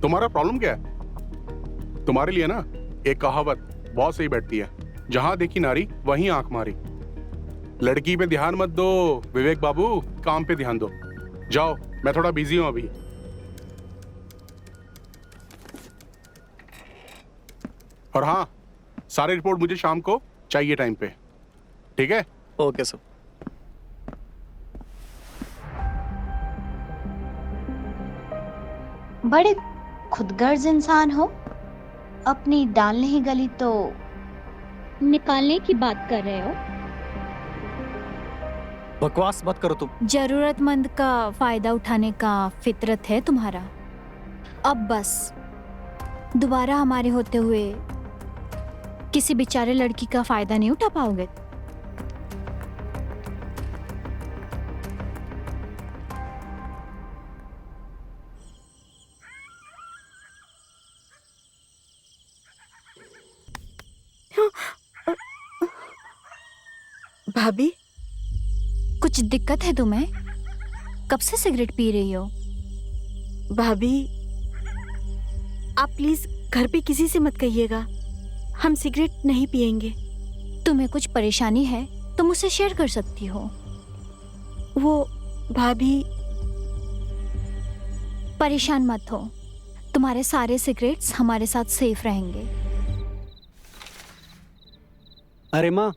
S8: तुम्हारा प्रॉब्लम क्या है? तुम्हारे लिए ना एक कहावत बहुत सही बैठती है, जहां देखी नारी वहीं आंख मारी। लड़की पे ध्यान मत दो विवेक बाबू, काम पे ध्यान दो। जाओ, मैं थोड़ा बिजी हूं अभी। और हाँ, सारी रिपोर्ट मुझे शाम को चाहिए टाइम पे, ठीक है?
S3: Okay sir.
S2: बड़े खुदगर्ज इंसान हो, अपनी दाल नहीं गली तो निकालने की बात कर रहे हो।
S3: बकवास मत करो तुम।
S2: जरूरतमंद का फायदा उठाने का फितरत है तुम्हारा। अब बस दोबारा हमारे होते हुए किसी बेचारे लड़की का फायदा नहीं उठा पाओगे।
S5: भाभी,
S2: कुछ दिक्कत है तुम्हें? कब से सिगरेट पी रही हो?
S5: भाभी,
S7: आप प्लीज घर पे किसी से मत कहिएगा, हम सिगरेट नहीं पिएंगे।
S2: तुम्हें कुछ परेशानी है तो मुझसे शेयर कर सकती हो।
S7: वो भाभी,
S2: परेशान मत हो, तुम्हारे सारे सिगरेट्स हमारे साथ सेफ रहेंगे।
S1: अरे माँ,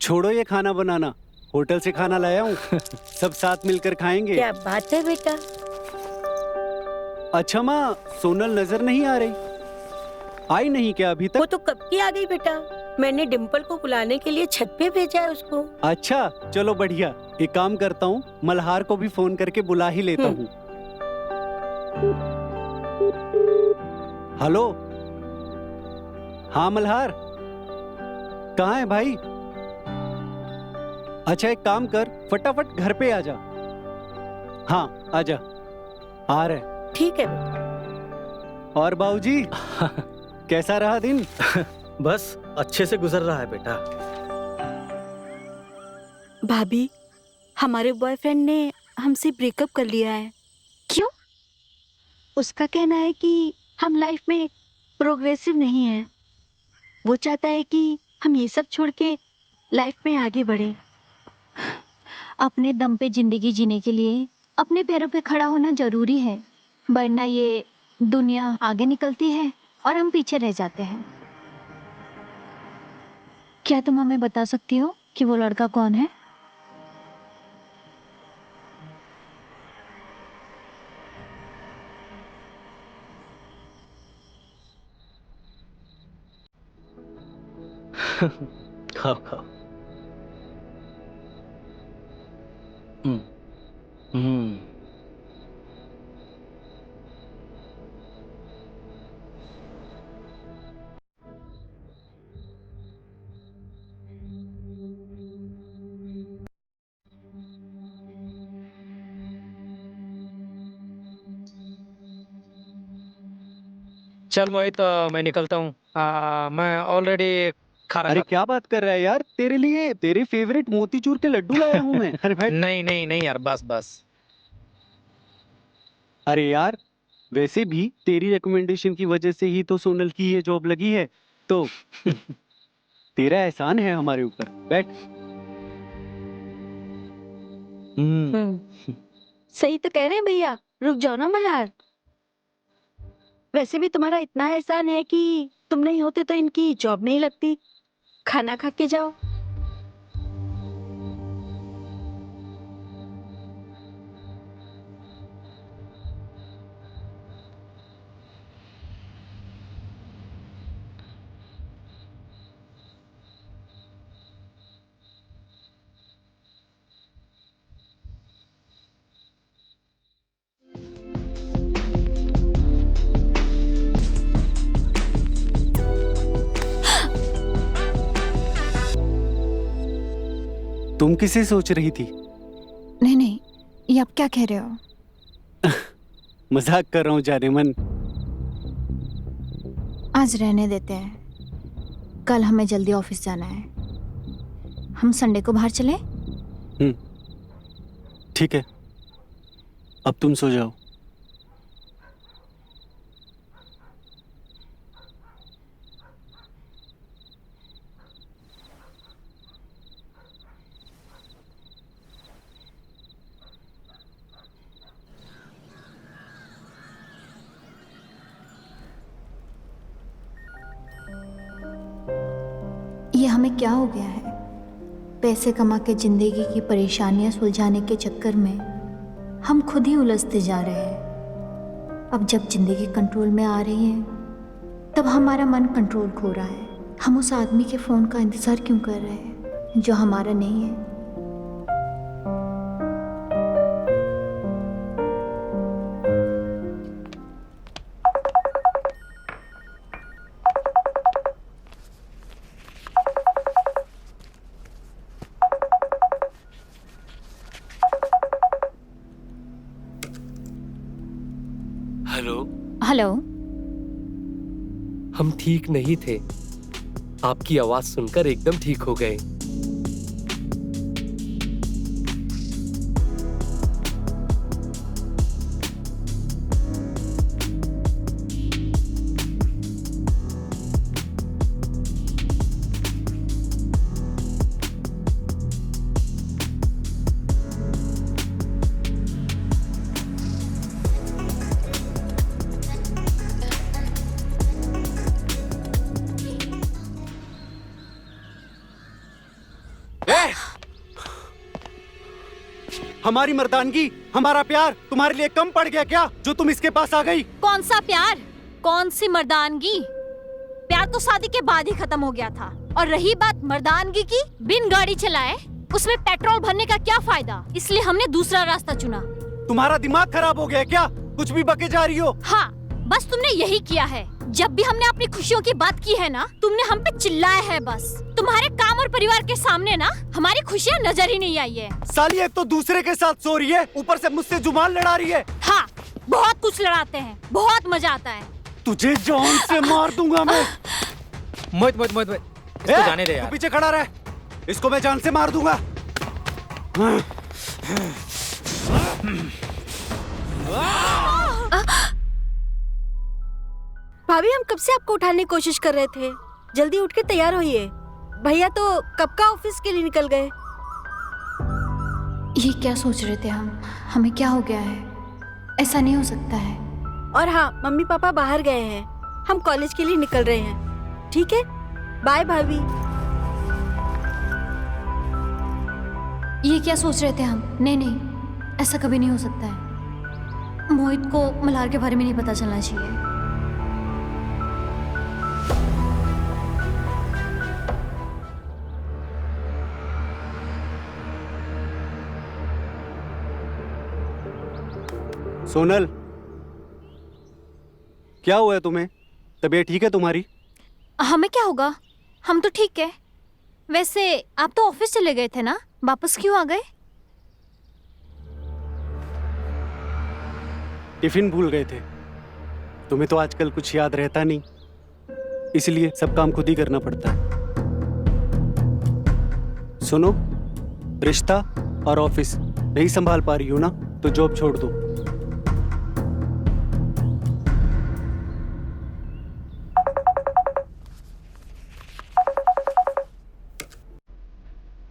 S1: छोड़ो ये खाना बनाना, होटल से खाना लाया हूँ। सब साथ मिलकर खाएंगे।
S4: क्या बात है बेटा।
S1: अच्छा माँ, सोनल नजर नहीं आ रही? आई नहीं क्या अभी
S4: वो
S1: तक?
S4: तो कब की आ गई बेटा, मैंने डिम्पल को बुलाने के लिए छत पे भेजा है उसको।
S1: अच्छा चलो बढ़िया, एक काम करता हूँ, मल्हार को भी फोन करके बुला ही लेता हूँ। हेलो, हाँ मल्हार, कहाँ है भाई? अच्छा एक काम कर, फटाफट घर पे आ जा। हाँ आजा, आ रहे।
S4: ठीक है बेटा।
S1: और बाबूजी, कैसा रहा दिन?
S11: बस अच्छे से गुजर रहा है बेटा।
S7: भाभी, हमारे बॉयफ्रेंड ने हमसे ब्रेकअप कर लिया है।
S5: क्यों? उसका कहना है कि हम लाइफ में प्रोग्रेसिव नहीं है। वो चाहता है कि हम ये सब छोड़ के लाइफ में आगे बढ़े।
S2: अपने दम पे जिंदगी जीने के लिए अपने पैरों पे खड़ा होना जरूरी है, वरना ये दुनिया आगे निकलती है और हम पीछे रह जाते हैं। क्या तुम हमें बता सकती हो कि वो लड़का कौन है?
S11: खाओ खाओ। हम्म हम्म।
S6: चल मोहित, मैं निकलता हूँ। मैं ऑलरेडी खा रहा
S1: अरे
S6: था।
S1: क्या बात कर रहा है यार, तेरे लिए तेरे फेवरेट मोतीचूर के लड्डू लाया हूँ मैं। अरे भाई,
S6: नहीं नहीं नहीं यार, बस बस।
S1: अरे यार, वैसे भी तेरी रिकमेंडेशन की वजह से ही तो सोनल की ये जॉब लगी है, तो तेरा एहसान है हमारे ऊपर। बैठ।
S5: सही तो कह रहे हैं भैया, रुक जाओ ना मल्हार। वैसे भी तुम्हारा इतना एहसान है कि तुम नहीं होते तो इनकी जॉब नहीं लगती। खाना खा के जाओ।
S1: तुम किसे सोच रही थी?
S2: नहीं नहीं, ये आप क्या कह रहे हो?
S1: मजाक कर रहा हूँ जाने मन।
S2: आज रहने देते हैं, कल हमें जल्दी ऑफिस जाना है। हम संडे को बाहर चलें?
S1: ठीक है, अब तुम सो जाओ।
S2: ये हमें क्या हो गया है? पैसे कमा के जिंदगी की परेशानियां सुलझाने के चक्कर में हम खुद ही उलझते जा रहे हैं। अब जब जिंदगी कंट्रोल में आ रही है, तब हमारा मन कंट्रोल खो रहा है। हम उस आदमी के फ़ोन का इंतज़ार क्यों कर रहे हैं जो हमारा नहीं है?
S10: हेलो।
S2: हेलो।
S10: हम ठीक नहीं थे, आपकी आवाज सुनकर एकदम ठीक हो गए।
S1: हमारी मर्दानगी, हमारा प्यार तुम्हारे लिए कम पड़ गया क्या, जो तुम इसके पास आ गई?
S2: कौन सा प्यार, कौन सी मर्दानगी? प्यार तो शादी के बाद ही खत्म हो गया था। और रही बात मर्दानगी की, बिन गाड़ी चलाए उसमें पेट्रोल भरने का क्या फायदा, इसलिए हमने दूसरा रास्ता चुना।
S1: तुम्हारा दिमाग खराब हो गया है क्या? कुछ भी बके जा रही हो।
S2: हाँ, बस तुमने यही किया है। जब भी हमने अपनी खुशियों की बात की है ना, तुमने हम पे चिल्लाया है बस। तुम्हारे काम और परिवार के सामने ना हमारी खुशियाँ नजर ही नहीं आई है।
S1: साली एक तो दूसरे के साथ सो रही है, ऊपर से मुझसे जुबान लड़ा रही है।
S2: हाँ, बहुत कुछ लड़ाते हैं, बहुत मजा आता है।
S1: तुझे जान से मार दूंगा मैं।
S6: मोहित मोहित मोहित इसको जाने दे
S1: तू
S6: यार।
S1: पीछे खड़ा रह, इसको मैं जान से मार दूंगा।
S5: भाभी, हम कब से आपको उठाने की कोशिश कर रहे थे। जल्दी उठ के तैयार होइए। भैया तो कब का ऑफिस के लिए निकल गए।
S2: ये क्या सोच रहे थे हम? हमें क्या हो गया है? ऐसा नहीं हो सकता है।
S5: और हाँ, मम्मी पापा बाहर गए हैं, हम कॉलेज के लिए निकल रहे हैं। ठीक है, बाय भाभी।
S2: ये क्या सोच रहे थे हम? नहीं नहीं, ऐसा कभी नहीं हो सकता है। मोहित को मल्हार के बारे में नहीं पता चलना चाहिए।
S1: सोनल, क्या हुआ है तुम्हें? तबीयत ठीक है तुम्हारी?
S2: हमें क्या होगा, हम तो ठीक है। वैसे आप तो ऑफिस चले गए थे ना, वापस क्यों आ गए?
S1: टिफिन भूल गए थे। तुम्हें तो आजकल कुछ याद रहता नहीं, इसलिए सब काम खुद ही करना पड़ता है। सुनो, रिश्ता और ऑफिस नहीं संभाल पा रही हो ना, तो जॉब छोड़ दो।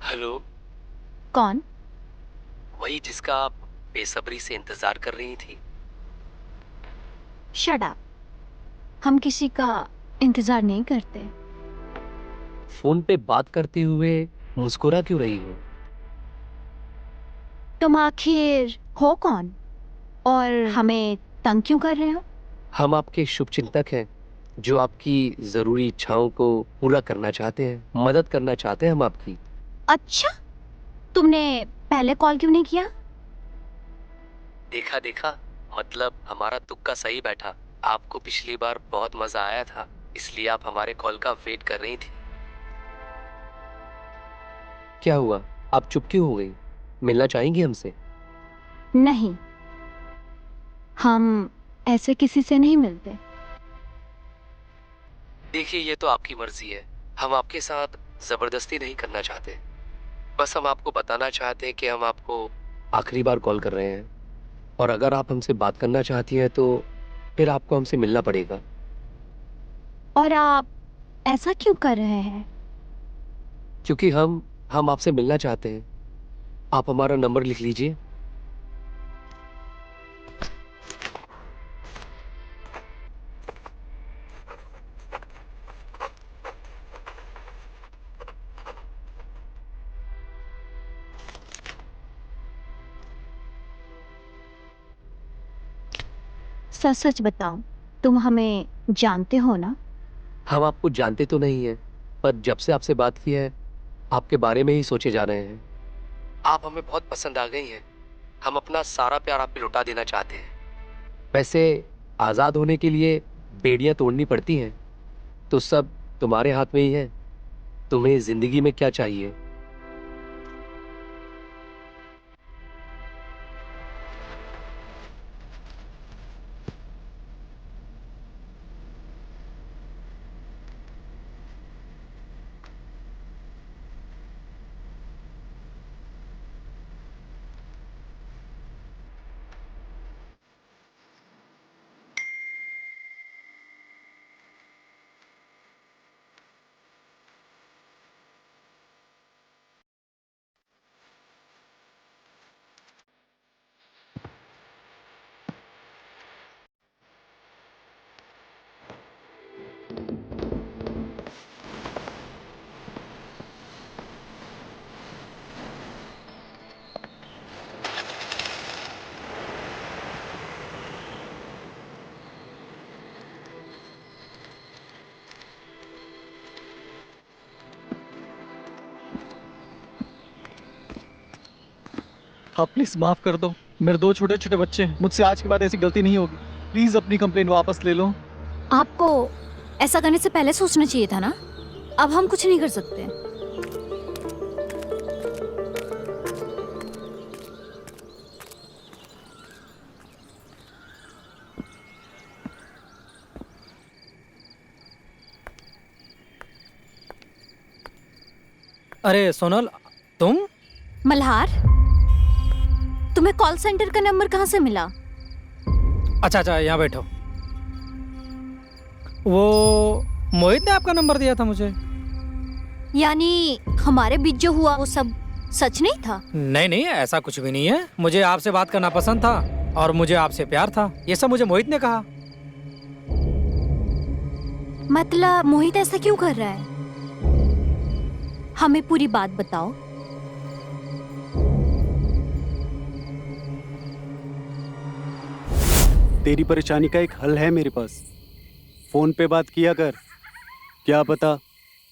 S10: हेलो।
S2: कौन?
S10: वही जिसका आप बेसब्री से इंतजार कर रही थी।
S2: Shut up. हम किसी का इंतजार नहीं करते।
S10: फोन पे बात करते हुए मुस्कुरा क्यों रही हो?
S2: तुम आखिर हो कौन और हमें तंग क्यों कर रहे हो?
S10: हम आपके शुभचिंतक हैं, जो आपकी जरूरी इच्छाओं को पूरा करना चाहते हैं, मदद करना चाहते हैं हम आपकी।
S2: अच्छा, तुमने पहले कॉल क्यों नहीं किया?
S10: देखा देखा, मतलब हमारा तुक्का सही बैठा। आपको पिछली बार बहुत मजा आया था, इसलिए आप हमारे कॉल का वेट कर रही थी। क्या हुआ, आप चुप क्यों हो गई? मिलना चाहेंगी हमसे?
S2: नहीं, हम ऐसे किसी से नहीं मिलते।
S10: देखिए, ये तो आपकी मर्जी है। हम आपके साथ जबरदस्ती नहीं करना चाहते। बस हम आपको बताना चाहते हैं कि हम आपको आखिरी बार कॉल कर रहे हैं, और अगर आप हमसे बात करना चाहती हैं तो फिर आपको हमसे मिलना पड़ेगा।
S2: और आप ऐसा क्यों कर रहे हैं?
S10: क्योंकि हम आपसे मिलना चाहते हैं। आप हमारा नंबर लिख लीजिए।
S2: सच सच बताओ, तुम हमें जानते हो ना?
S10: हम आपको जानते तो नहीं हैं, पर जब से आपसे बात की है, आपके बारे में ही सोचे जा रहे हैं। आप हमें बहुत पसंद आ गई हैं। हम अपना सारा प्यार आप पे लुटा देना चाहते हैं। वैसे आज़ाद होने के लिए बेड़ियां तोड़नी पड़ती हैं, तो सब तुम्हारे हाथ में ही है। तुम्हें जिंदगी में क्या चाहिए?
S3: आप प्लीज माफ कर दो, मेरे 2 छोटे छोटे बच्चे हैं, मुझसे आज के बाद ऐसी गलती नहीं होगी। प्लीज अपनी कंप्लेन वापस ले लो।
S2: आपको ऐसा करने से पहले सोचना चाहिए था ना। अब हम कुछ नहीं कर सकते।
S6: अरे सोनल, तुम?
S2: मल्हार, तुम्हें कॉल सेंटर का नंबर कहाँ से मिला?
S6: अच्छा अच्छा, यहाँ बैठो। वो मोहित ने आपका नंबर दिया था मुझे।
S2: यानी हमारे बीच जो हुआ वो सब सच नहीं था?
S6: नहीं नहीं, ऐसा कुछ भी नहीं है। मुझे आपसे बात करना पसंद था और मुझे आपसे प्यार था, ये सब मुझे मोहित ने कहा।
S2: मतलब मोहित ऐसा क्यों कर रहा है? हमें पूरी बात बताओ।
S1: तेरी परेशानी का एक हल है मेरे पास। फोन पे बात किया कर, क्या पता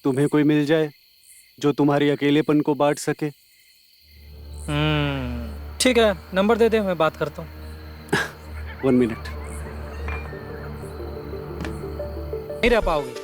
S1: तुम्हें कोई मिल जाए जो तुम्हारी अकेलेपन को बांट सके।
S6: ठीक है, नंबर दे दे, मैं बात करता हूँ।
S1: 1 मिनट।
S6: नहीं रह पाओगी।